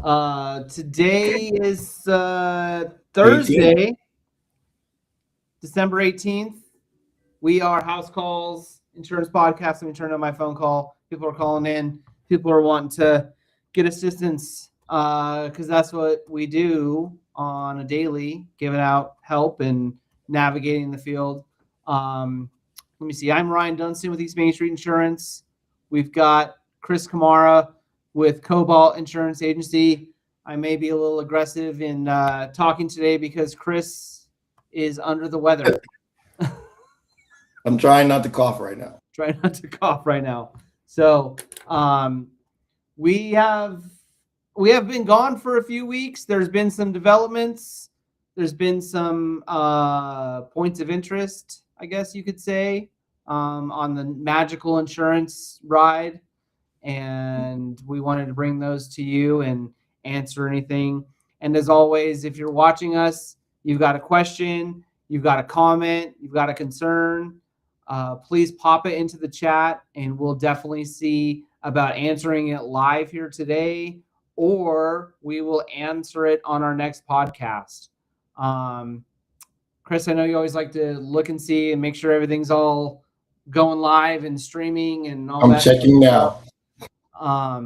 Today is 18th. Thursday, December 18th. We are House Calls Insurance Podcast. Let me turn on my phone call. People are calling in. People are wanting to get assistance because that's what we do on a daily, giving out help and navigating the field. Let me see. I'm Ryan Dunstan with East Main Street Insurance. We've got Chris Kamara with Cobalt Insurance Agency. I may be a little aggressive in talking today because Chris is under the weather. I'm trying not to cough right now. Try not to cough right now. So we have been gone for a few weeks. There's been some developments. There's been some points of interest, I guess you could say, on the Magical Insurance ride. And we wanted to bring those to you and answer anything. And as always, if you're watching us, you've got a question, you've got a comment, you've got a concern, please pop it into the chat and we'll definitely see about answering it live here today, or we will answer it on our next podcast. Chris, I know you always like to look and see and make sure everything's all going live and streaming and all that. I'm checking now. I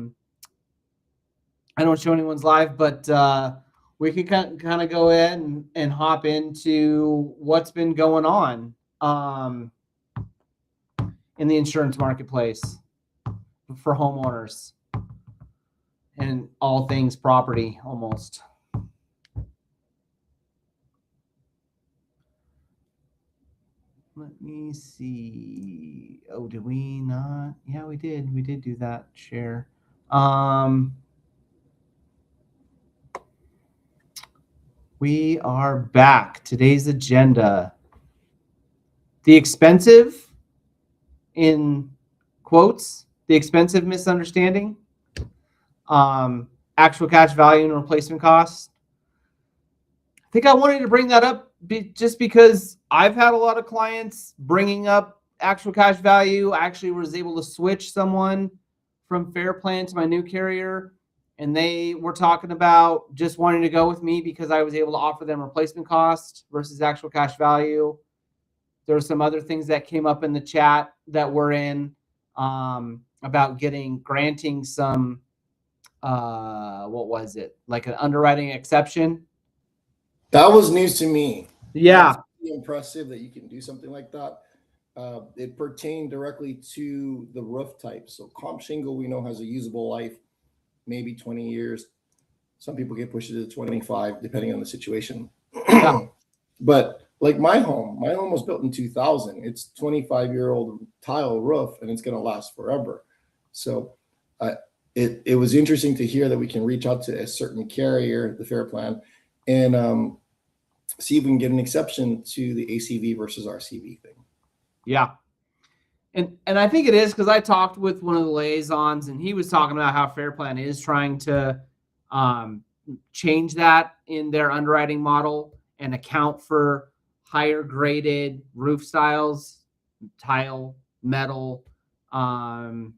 don't show anyone's live, but we can kind of go in and hop into what's been going on in the insurance marketplace for homeowners and all things property almost. Let me see. Oh, did we not? Yeah, we did. We did do that. Share. We are back. Today's agenda. The expensive, in quotes, the expensive misunderstanding. Actual cash value and replacement costs. I think I wanted to bring that up just because I've had a lot of clients bringing up actual cash value. I actually was able to switch someone from Fair Plan to my new carrier, and they were talking about just wanting to go with me because I was able to offer them replacement cost versus actual cash value. There are some other things that came up in the chat that we're in about granting some, what was it? Like an underwriting exception. That was news to me. Yeah. That's really impressive that you can do something like that. It pertained directly to the roof type. So comp shingle, we know, has a usable life, maybe 20 years. Some people get pushed to 25, depending on the situation. Yeah. But like my home was built in 2000. It's 25-year-old tile roof, and it's going to last forever. So it was interesting to hear that we can reach out to a certain carrier, the Fair Plan, and see if we can get an exception to the ACV versus RCV thing. Yeah. And I think it is because I talked with one of the liaisons and he was talking about how Fair Plan is trying to change that in their underwriting model and account for higher graded roof styles, tile, metal. Trying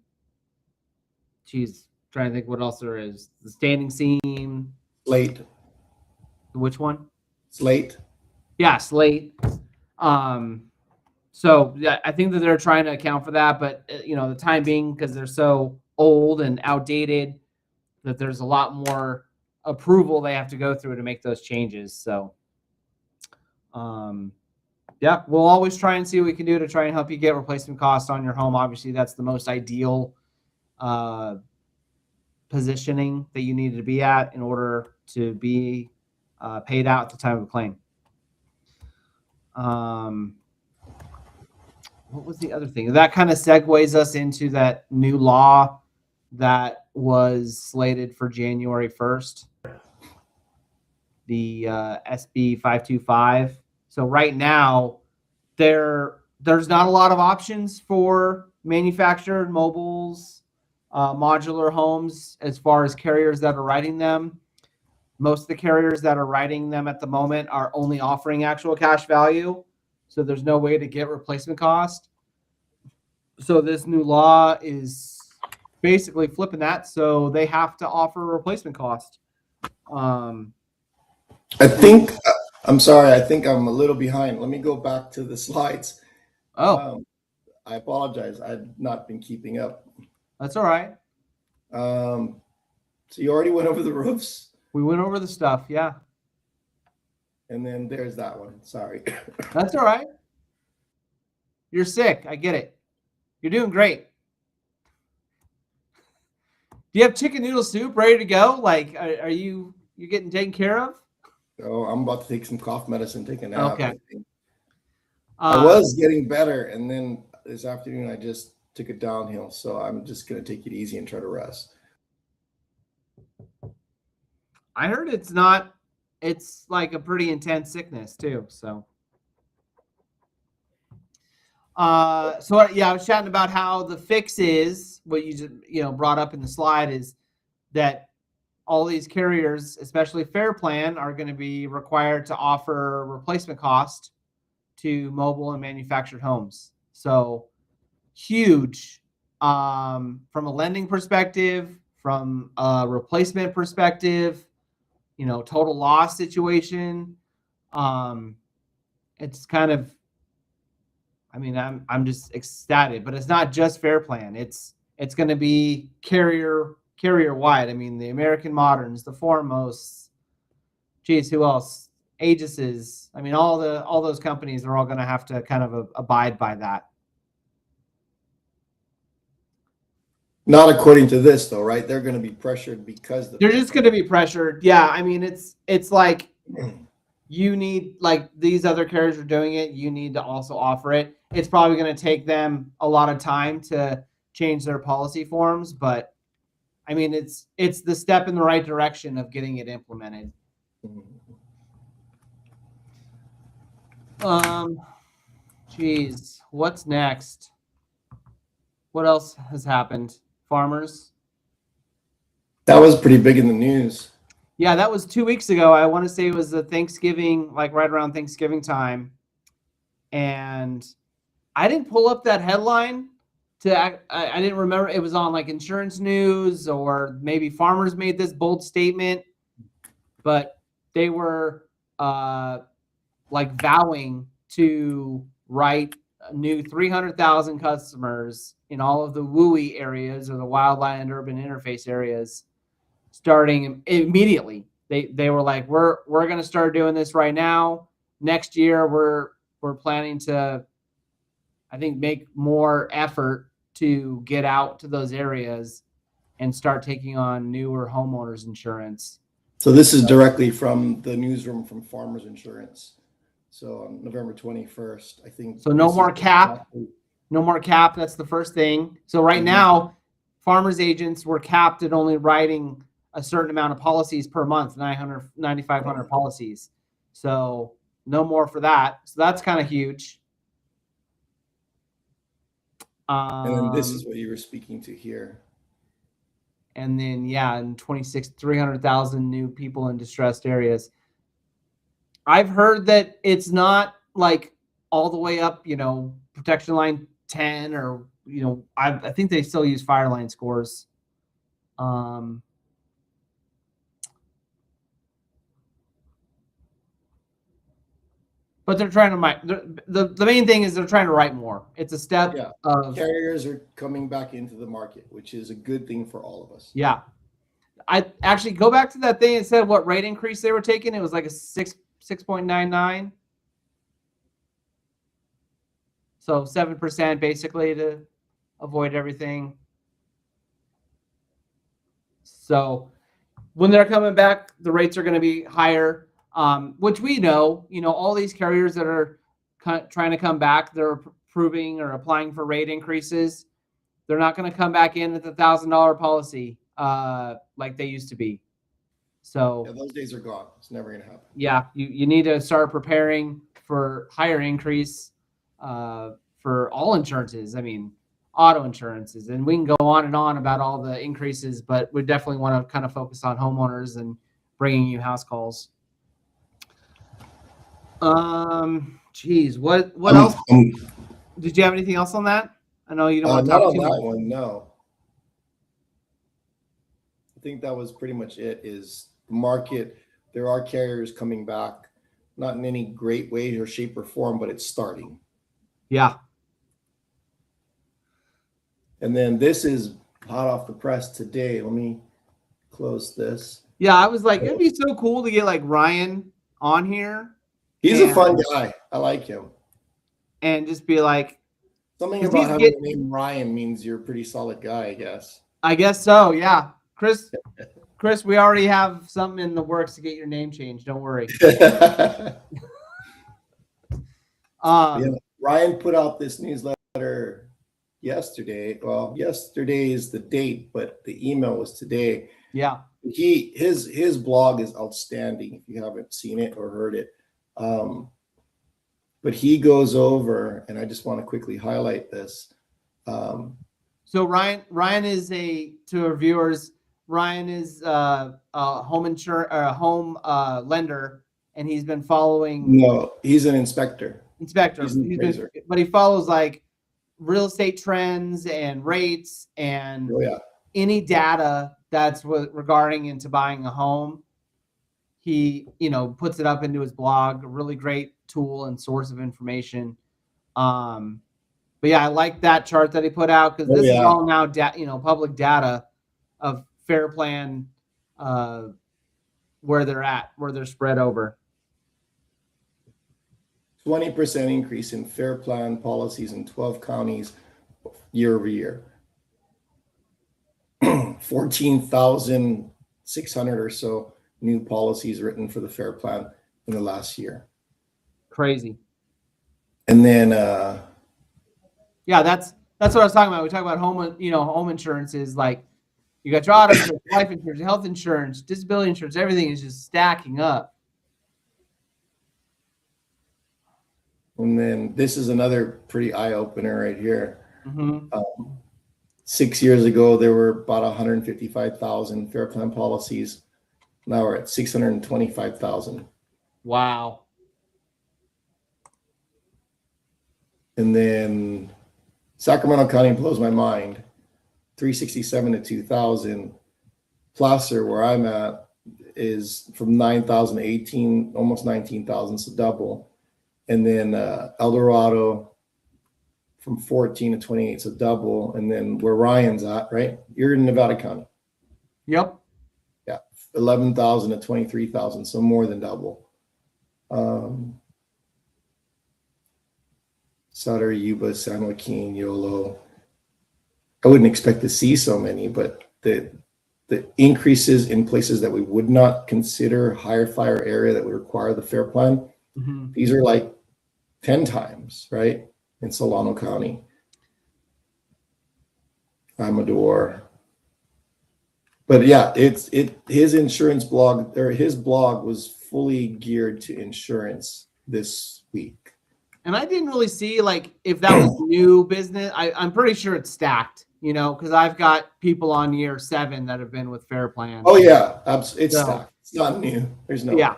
to think what else there is. The standing seam. Slate. Which one? Slate. Yeah, slate. So yeah, I think that they're trying to account for that, but the time being, because they're so old and outdated, that there's a lot more approval they have to go through to make those changes. So, yeah, we'll always try and see what we can do to try and help you get replacement costs on your home. Obviously, that's the most ideal positioning that you need to be at in order to be paid out at the time of a claim. What was the other thing? That kind of segues us into that new law that was slated for January 1st, the SB 525. So right now, there's not a lot of options for manufactured mobiles, modular homes as far as carriers that are writing them. Most of the carriers that are writing them at the moment are only offering actual cash value. So there's no way to get replacement cost. So this new law is basically flipping that. So they have to offer replacement cost. Um, I think, I'm sorry, I think I'm a little behind. Let me go back to the slides. oh, I apologize. I've not been keeping up. that's all right. So you already went over the roofs, We went over the stuff. Yeah, and then there's that one. Sorry. that's all right. You're sick. I get it. You're doing great. Do you have chicken noodle soup ready to go? Like, are you getting taken care of? So I'm about to take some cough medicine, take a nap. Okay. I think. I was getting better, and then this afternoon I just took it downhill. So I'm just gonna take it easy and try to rest. I heard it's not. It's like a pretty intense sickness too. So. So yeah, I was chatting about how the fix is what you just, brought up in the slide is that all these carriers, especially Fair Plan, are going to be required to offer replacement cost to mobile and manufactured homes. So huge from a lending perspective, from a replacement perspective, total loss situation. It's kind of, I mean, I'm just ecstatic, but it's not just Fair Plan. It's going to be carrier wide. I mean, the American Moderns, the Foremosts, geez, who else? Aegis's. I mean, all those companies are all going to have to kind of abide by that. Not according to this, though, right? They're going to be pressured because they're just going to be pressured. Yeah, I mean, it's like you need, like these other carriers are doing it. You need to also offer it. It's probably going to take them a lot of time to change their policy forms, but I mean, it's the step in the right direction of getting it implemented. Geez, what's next? What else has happened? Farmers? That was pretty big in the news. Yeah, that was 2 weeks ago. I want to say it was the Thanksgiving, like right around Thanksgiving time. And I didn't pull up that headline I didn't remember. It was on like Insurance News, or maybe Farmers made this bold statement, but they were like vowing to write a new 300,000 customers in all of the WUI areas, or the wildland urban interface areas, starting immediately. They were like, we're going to start doing this right now. Next year, we're planning to, I think, make more effort to get out to those areas and start taking on newer homeowners insurance. So this is directly from the newsroom from Farmers Insurance. So on November 21st, I think. So no more cap. No more cap. That's the first thing. So right now, Farmers agents were capped at only writing a certain amount of policies per month, 9,500 policies. So no more for that. So that's kind of huge. And then this is what you were speaking to here. And then, yeah, in 300,000 new people in distressed areas. I've heard that it's not like all the way up, protection line 10, or, I think they still use Fireline scores. But they're trying to the main thing is they're trying to write more. It's a step of carriers are coming back into the market, which is a good thing for all of us. Yeah. I actually go back to that thing and said what rate increase they were taking. It was like a 6.99. So 7% basically to avoid everything. So when they're coming back, the rates are going to be higher. Which we know, all these carriers that are trying to come back, they're approving or applying for rate increases. They're not going to come back in at the $1,000 policy like they used to be. So yeah, those days are gone. It's never going to happen. Yeah, you need to start preparing for higher increase for all insurances. I mean, auto insurances, and we can go on and on about all the increases, but we definitely want to kind of focus on homeowners and bringing you house calls. Geez, what else? Did you have anything else on that? I know you don't want to talk too much. Not on that one, no. I think that was pretty much it. Is the market, there are carriers coming back, not in any great way or shape or form, but it's starting. Yeah. And then this is hot off the press today. Let me close this. Yeah, I was like, it'd be so cool to get like Ryan on here. He's a fun guy. I like him. And just be like, something about having the name Ryan means you're a pretty solid guy, I guess. I guess so, yeah. Chris, we already have something in the works to get your name changed. Don't worry. Ryan put out this newsletter yesterday. Well, yesterday is the date, but the email was today. Yeah. His blog is outstanding if you haven't seen it or heard it. But he goes over, and I just want to quickly highlight this. So Ryan is to our viewers, Ryan is a home lender, and he's been following. No, he's an inspector. But he follows like real estate trends and rates and any data that's regarding into buying a home. He, puts it up into his blog, a really great tool and source of information. But yeah, I like that chart that he put out because this is all now, public data of Fair Plan, where they're spread over. 20% increase in Fair Plan policies in 12 counties year over year. 14,600 or so new policies written for the Fair Plan in the last year. Crazy. And then that's what I was talking about. We talk about home insurance is like you got your auto insurance, life insurance, health insurance, disability insurance, everything is just stacking up. And then this is another pretty eye-opener right here. 6 years ago, there were about 155,000 Fair Plan policies. Now we're at 625,000. Wow. And then Sacramento County blows my mind. 367 to 2,000. Placer, where I'm at, is from 9,000 to 18, almost 19,000, so double. And then El Dorado from 14 to 28, so double. And then where Ryan's at, right? You're in Nevada County. Yep. Yeah, 11,000 to 23,000, so more than double. Sutter, Yuba, San Joaquin, Yolo. I wouldn't expect to see so many, but the increases in places that we would not consider higher fire area that would require the Fair Plan, these are like 10 times, right? In Solano County. Amador. But yeah, his insurance blog, or his blog was fully geared to insurance this week. And I didn't really see like if that was new business. I'm pretty sure it's stacked, because I've got people on year 7 that have been with Fair Plan. Oh yeah, absolutely. It's stacked. It's not new. There's no. Yeah.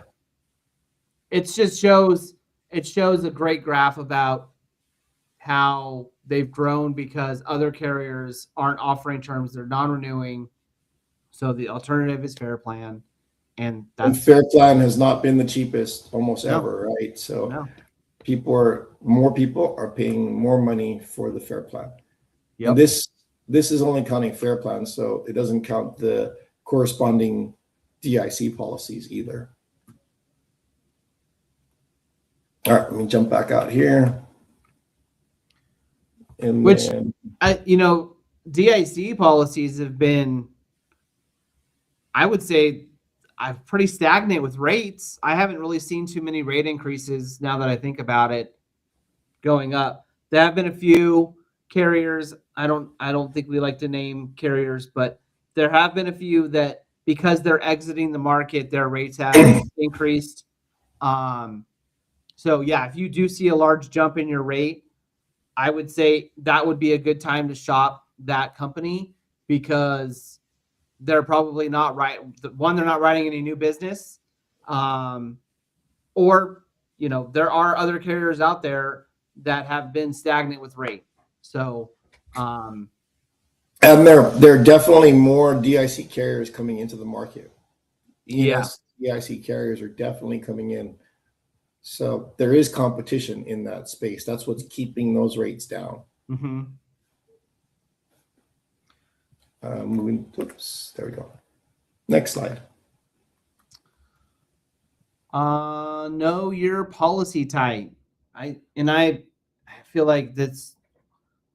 It just shows a great graph about how they've grown because other carriers aren't offering terms, they're non-renewing. So the alternative is Fair Plan. And Fair Plan has not been the cheapest almost ever, right? So more people are paying more money for the Fair Plan. Yep. This is only counting Fair Plan, so it doesn't count the corresponding DIC policies either. All right, let me jump back out here. And DIC policies have been, I would say, pretty stagnant with rates. I haven't really seen too many rate increases now that I think about it going up. There have been a few carriers. I don't think we like to name carriers, but there have been a few that because they're exiting the market, their rates have increased. So yeah, if you do see a large jump in your rate, I would say that would be a good time to shop that company because they're probably not right. One, they're not writing any new business, or there are other carriers out there that have been stagnant with rate. So, and there are definitely more DIC carriers coming into the market. E&S, EIC carriers are definitely coming in. So there is competition in that space. That's what's keeping those rates down. Mm-hmm. Oops, there we go. Next slide. Know your policy type. I feel like that's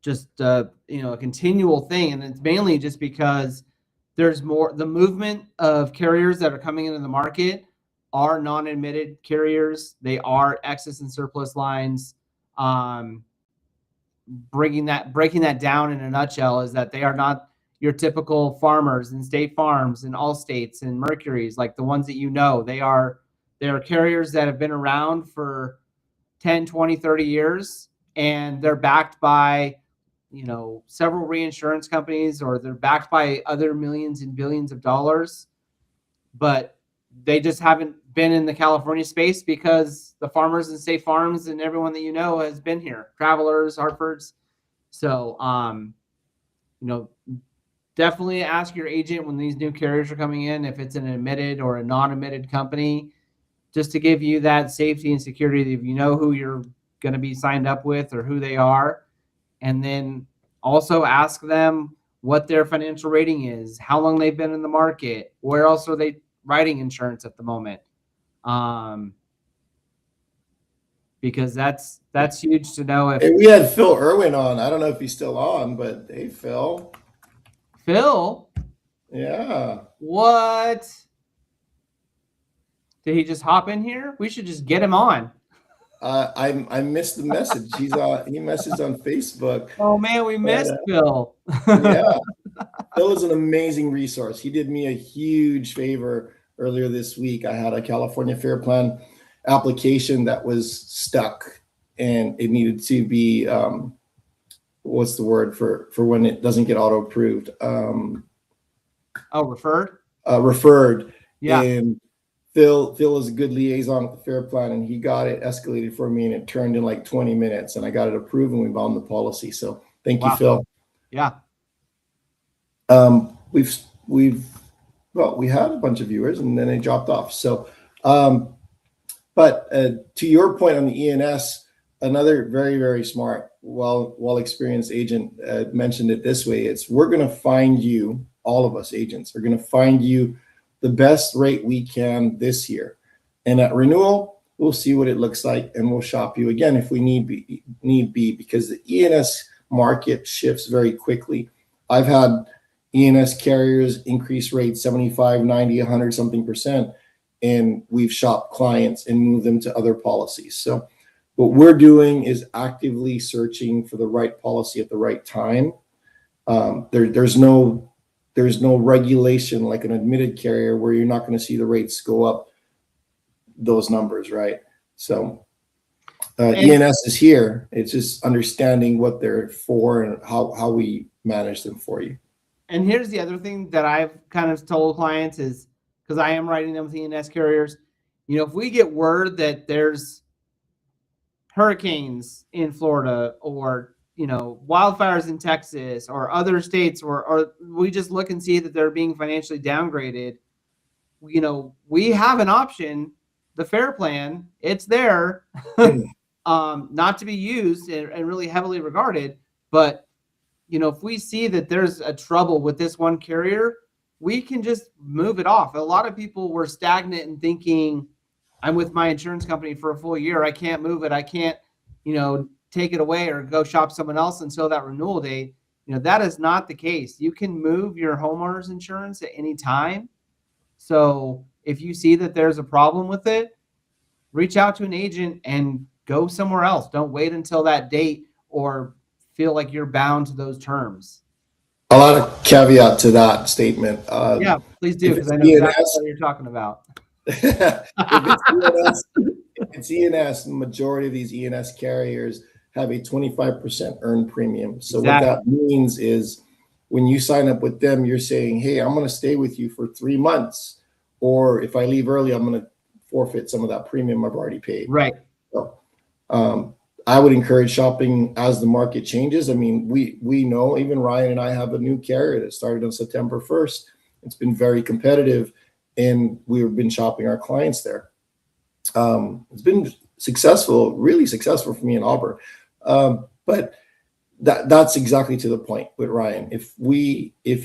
just a continual thing, and it's mainly just because there's the movement of carriers that are coming into the market are non-admitted carriers. They are excess and surplus lines. Breaking that down in a nutshell is that they are not your typical Farmers and State Farms and Allstates and Mercuries, like the ones that they are carriers that have been around for 10, 20, 30 years, and they're backed by several reinsurance companies, or they're backed by other millions and billions of dollars, but they just haven't been in the California space because the Farmers and State Farms and everyone that has been here, Travelers, Hartfords. So definitely ask your agent when these new carriers are coming in if it's an admitted or a non-admitted company, just to give you that safety and security if who you're going to be signed up with or who they are. And then also ask them what their financial rating is, how long they've been in the market, where else are they writing insurance at the moment. Because that's huge to know. If Hey, we had Phil Irwin on. I don't know if he's still on, but hey, Phil. Phil? Yeah. What? Did he just hop in here? We should just get him on. I missed the message. He messaged on Facebook. Oh man, we missed Phil. Yeah. Phil is an amazing resource. He did me a huge favor earlier this week. I had a California Fair Plan application that was stuck, and it needed to be what's the word for when it doesn't get auto approved? Referred. Referred. Yeah. And Phil is a good liaison with the Fair Plan, and he got it escalated for me, and it turned in like 20 minutes, and I got it approved, and we bound the policy. So thank you, Phil. Yeah. We had a bunch of viewers, and then they dropped off. So, but to your point on the E&S, another very, very smart, well experienced agent mentioned it this way: we're going to find you, all of us agents are going to find you the best rate we can this year, and at renewal we'll see what it looks like, and we'll shop you again if we need be, because the E&S market shifts very quickly. I've had E&S carriers increase rates 75, 90, 100 something %, and we've shopped clients and moved them to other policies. So what we're doing is actively searching for the right policy at the right time. There's no regulation like an admitted carrier where you're not going to see the rates go up those numbers, right? So E&S is here. It's just understanding what they're for and how we manage them for you. And here's the other thing that I've kind of told clients is, because I am writing them with E&S carriers, if we get word that there's hurricanes in Florida, or wildfires in Texas or other states, or we just look and see that they're being financially downgraded, we have an option, the Fair Plan. It's there, not to be used and really heavily regarded, but if we see that there's a trouble with this one carrier, we can just move it off. A lot of people were stagnant and thinking, I'm with my insurance company for a full year, I can't move it, I can't take it away or go shop someone else until that renewal date. That is not the case. You can move your homeowner's insurance at any time. So if you see that there's a problem with it, reach out to an agent and go somewhere else. Don't wait until that date or feel like you're bound to those terms. I'll add a caveat to that statement. Yeah, please do, because I know exactly what you're talking about. If it's E&S, the majority of these E&S carriers have a 25% earned premium. So exactly. What that means is when you sign up with them, you're saying, hey, I'm going to stay with you for 3 months. Or if I leave early, I'm going to forfeit some of that premium I've already paid. Right. So I would encourage shopping as the market changes. I mean, we know, even Ryan and I have a new carrier that started on September 1st. It's been very competitive. and we've been shopping our clients there. It's been successful, really successful for me in Auburn. But that's exactly to the point with Ryan. If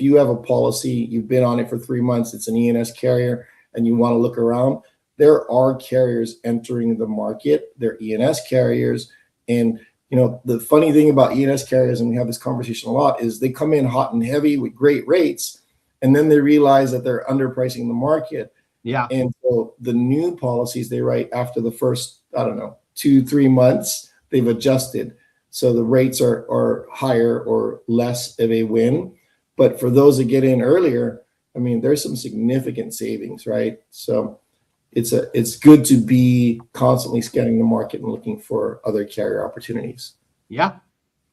you have a policy, you've been on it for 3 months, it's an E&S carrier, and you want to look around, there are carriers entering the market. They're E&S carriers. And, the funny thing about E&S carriers, and we have this conversation a lot, is they come in hot and heavy with great rates, and then they realize that they're underpricing the market. Yeah. And so the new policies they write after the first, 2-3 months, they've adjusted. So the rates are higher or less of a win. But for those that get in earlier, there's some significant savings, right? So it's good to be constantly scanning the market and looking for other carrier opportunities. Yeah,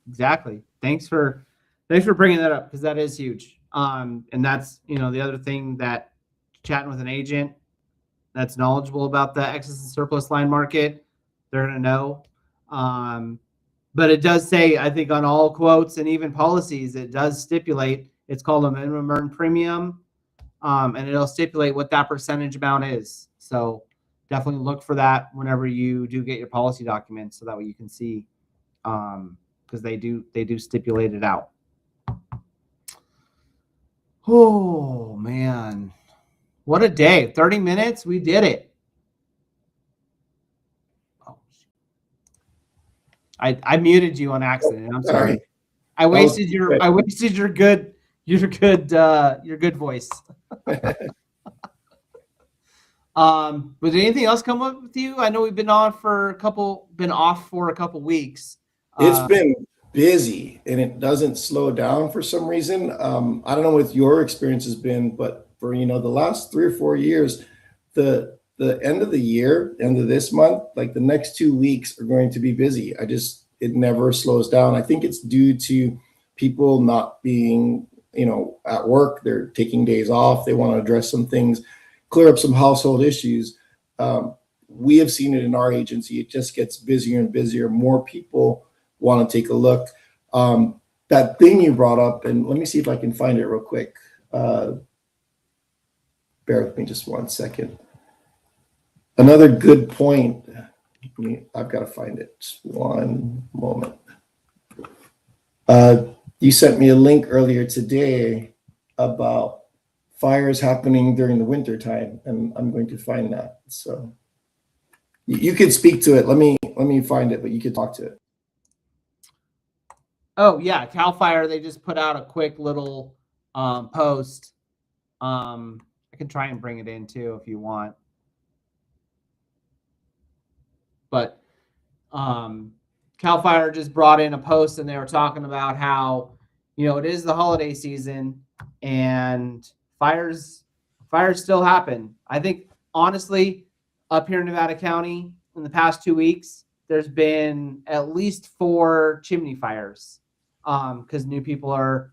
exactly. Thanks for bringing that up, because that is huge. And that's, the other thing, that chatting with an agent that's knowledgeable about the excess and surplus line market, they're going to know. But it does say, I think on all quotes and even policies, it does stipulate, it's called a minimum earned premium. And it'll stipulate what that percentage amount is. So definitely look for that whenever you do get your policy documents, so that way you can see, because they do stipulate it out. Oh man, what a day. 30 minutes, we did it. Oh, I muted you on accident. I'm sorry. I wasted your good voice. Was anything else come up with you? I know we've been off for a couple weeks. It's been busy, and it doesn't slow down for some reason. I don't know what your experience has been, but for the last 3 or 4 years, the end of the year, end of this month, like the next 2 weeks are going to be busy. It never slows down. I think it's due to people not being at work. They're taking days off. They want to address some things, clear up some household issues. We have seen it in our agency. It just gets busier and busier. More people want to take a look. That thing you brought up, and let me see if I can find it real quick. Bear with me just 1 second. Another good point. I've got to find it. Just one moment. You sent me a link earlier today about fires happening during the winter time, and I'm going to find that. So you could speak to it. Let me find it, but you could talk to it. Oh yeah, Cal Fire. They just put out a quick little post. I can try and bring it in too if you want. But Cal Fire just brought in a post, and they were talking about how it is the holiday season and fires still happen. I think honestly, up here in Nevada County in the past 2 weeks, there's been at least 4 chimney fires, because new people are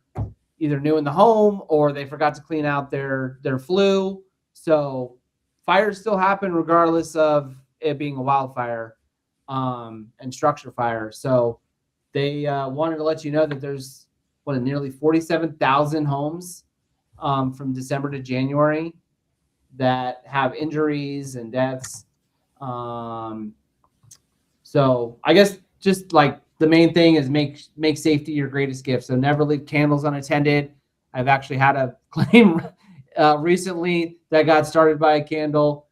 either new in the home or they forgot to clean out their flue. So fires still happen regardless of it being a wildfire and structure fire. So they wanted to let you know that there's nearly 47,000 homes from December to January that have injuries and deaths. So I guess just like the main thing is make safety your greatest gift. So never leave candles unattended. I've actually had a claim recently that got started by a candle.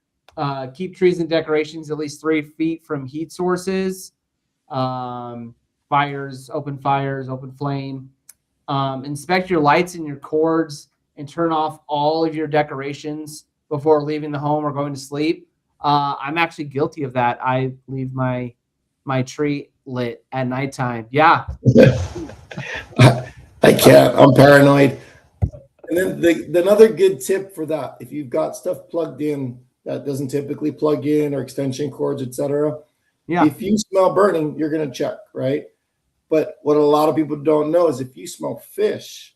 Keep trees and decorations at least 3 feet from heat sources. Open flame. Inspect your lights and your cords, and turn off all of your decorations before leaving the home or going to sleep. I'm actually guilty of that. I leave my tree lit at nighttime. Yeah. I can't. I'm paranoid. And then another good tip for that, if you've got stuff plugged in that doesn't typically plug in, or extension cords, etc. Yeah. If you smell burning, you're going to check, right? But what a lot of people don't know is if you smell fish,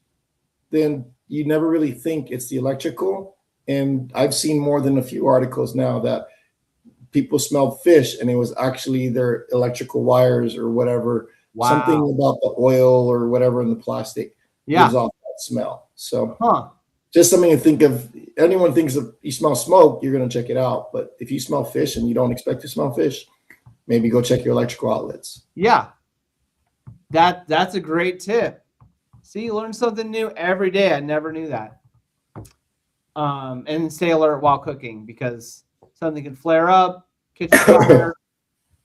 then you never really think it's the electrical. And I've seen more than a few articles now that people smelled fish and it was actually their electrical wires or whatever. Wow. Something about the oil or whatever in the plastic gives off that smell. So just something to think of. Anyone thinks if you smell smoke, you're going to check it out. But if you smell fish and you don't expect to smell fish, maybe go check your electrical outlets. Yeah, that's a great tip. See, you learn something new every day. I never knew that. And stay alert while cooking because something can flare up, kitchen fire.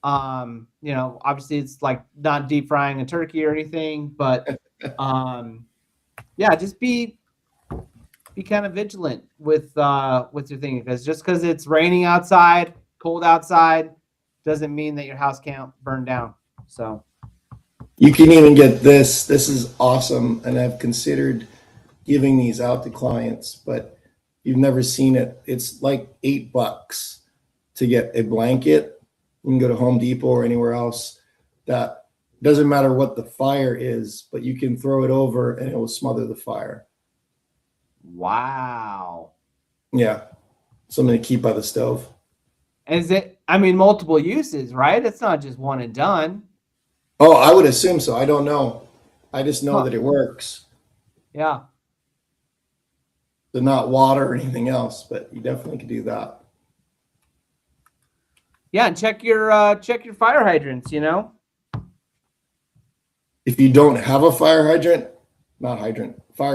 Obviously it's like not deep frying a turkey or anything, but yeah, just be kind of vigilant with your thing because just because it's raining outside, cold outside, doesn't mean that your house can't burn down. So you can even get this. This is awesome, and I've considered giving these out to clients, but you've never seen it. It's like $8 to get a blanket. You can go to Home Depot or anywhere else. That doesn't matter what the fire is, but you can throw it over and it will smother the fire. Wow. Yeah, something to keep by the stove. Is it? I mean, multiple uses, right? It's not just one and done. Oh, I would assume so. I don't know. I just know that it works. Yeah. So not water or anything else, but you definitely could do that. Yeah, and check your fire hydrants. If you don't have a fire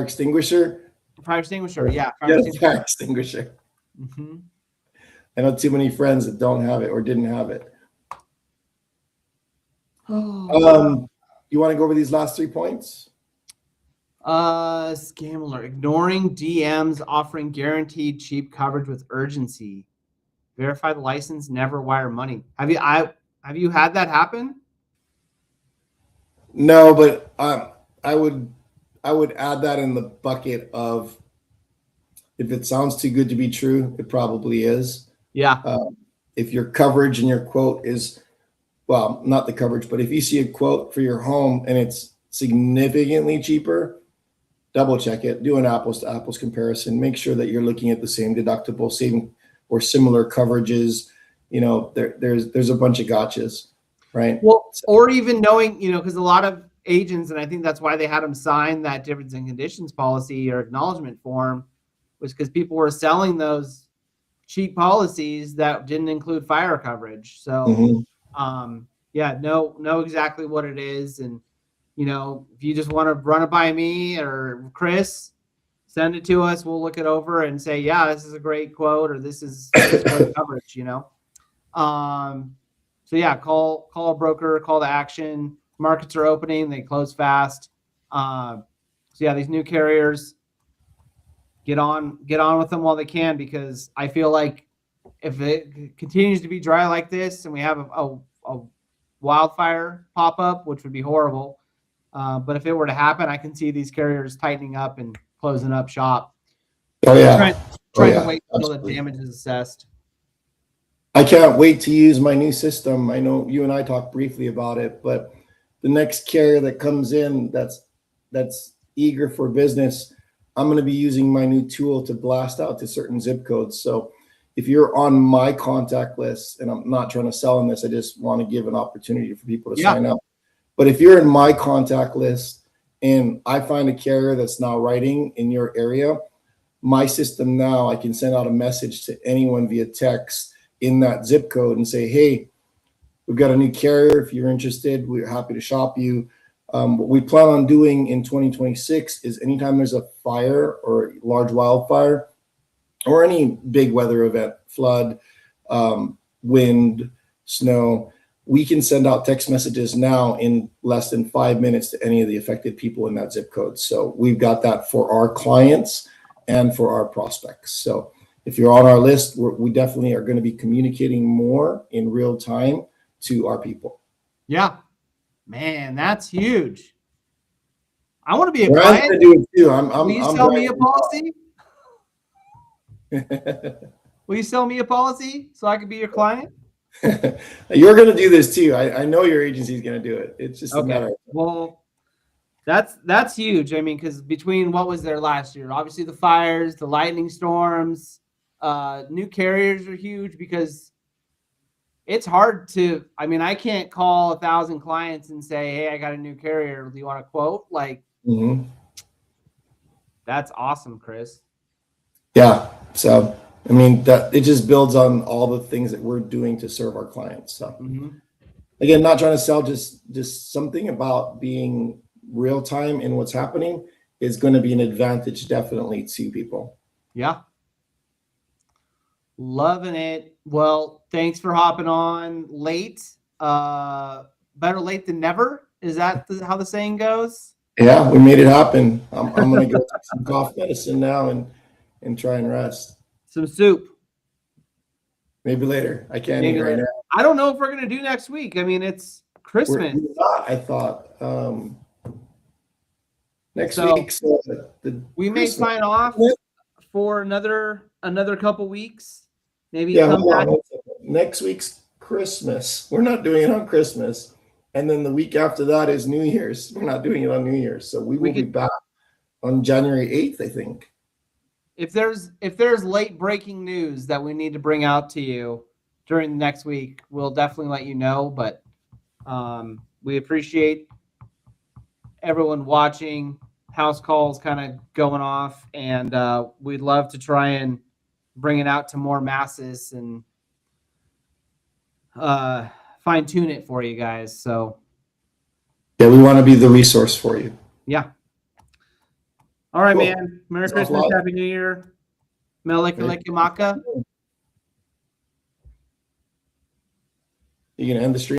extinguisher. Fire extinguisher. Yeah. Fire extinguisher. Mm-hmm. I know too many friends that don't have it or didn't have it. You want to go over these last 3 points? Scam alert. Ignoring DMs offering guaranteed cheap coverage with urgency. Verify the license, never wire money. Have you had that happen? No, but I would add that in the bucket of if it sounds too good to be true, it probably is. Yeah. If your coverage and your quote is, well, not the coverage, but if you see a quote for your home and it's significantly cheaper, double check it, do an apples to apples comparison, make sure that you're looking at the same deductible, same or similar coverages. There's a bunch of gotchas, right? Well, or even knowing, because a lot of agents, and I think that's why they had them sign that difference in conditions policy or acknowledgement form, was because people were selling those cheap policies that didn't include fire coverage. So, know exactly what it is. And, if you just want to run it by me or Chris, send it to us. We'll look it over and say, yeah, this is a great quote, or this is great coverage, So yeah, call a broker, call to action. Markets are opening, they close fast. So yeah, these new carriers, get on with them while they can, because I feel like if it continues to be dry like this and we have a wildfire pop up, which would be horrible. But if it were to happen, I can see these carriers tightening up and closing up shop. Oh yeah. Trying to wait until the damage is assessed. I can't wait to use my new system. I know you and I talked briefly about it, but the next carrier that comes in that's eager for business, I'm going to be using my new tool to blast out to certain zip codes. So if you're on my contact list, and I'm not trying to sell on this, I just want to give an opportunity for people to sign up. But if you're in my contact list and I find a carrier that's now writing in your area, my system now, I can send out a message to anyone via text in that zip code and say, hey, we've got a new carrier. If you're interested, we're happy to shop you. What we plan on doing in 2026 is anytime there's a fire or large wildfire or any big weather event, flood, wind, snow, we can send out text messages now in less than 5 minutes to any of the affected people in that zip code. So we've got that for our clients and for our prospects. So if you're on our list, we definitely are going to be communicating more in real time to our people. Yeah, man, that's huge. I want to be a client. I'm going to do it too. Will you sell me a policy? Will you sell me a policy so I can be your client? You're going to do this too. I know your agency is going to do it. It's just a matter of time. Well, that's huge. I mean, because between what was there last year, obviously the fires, the lightning storms, new carriers are huge because it's hard to. I mean, I can't call 1,000 clients and say, "Hey, I got a new carrier. Do you want a quote?" Like, that's awesome, Chris. Yeah. So, I mean, that it just builds on all the things that we're doing to serve our clients. So, Mhm. again, not trying to sell, just something about being real time in what's happening is going to be an advantage definitely to people. Yeah. Loving it. Well, thanks for hopping on late. Better late than never. Is that how the saying goes? Yeah, we made it happen. I'm going to go take some cough medicine now and try and rest. Some soup. Maybe later. I can't eat Maybe right later. now. I don't know if we're gonna do next week. I mean, it's Christmas. We're not, I thought. Next So week's the we may Christmas. sign off for another couple weeks. Maybe Yeah, come hold back. on. 1 second. Next week's Christmas. We're not doing it on Christmas. And then the week after that is New Year's. We're not doing it on New Year's. So we will be back on January 8th, I think. If there's late breaking news that we need to bring out to you during the next week, we'll definitely let you know. But we appreciate everyone watching. House calls kind of going off, and we'd love to try and bring it out to more masses and fine tune it for you guys. So Yeah, we want to be the resource for you. yeah. All right, Cool. man. Merry Sounds Christmas, like- Happy New Year. Melikilikimaka. You gonna end the stream?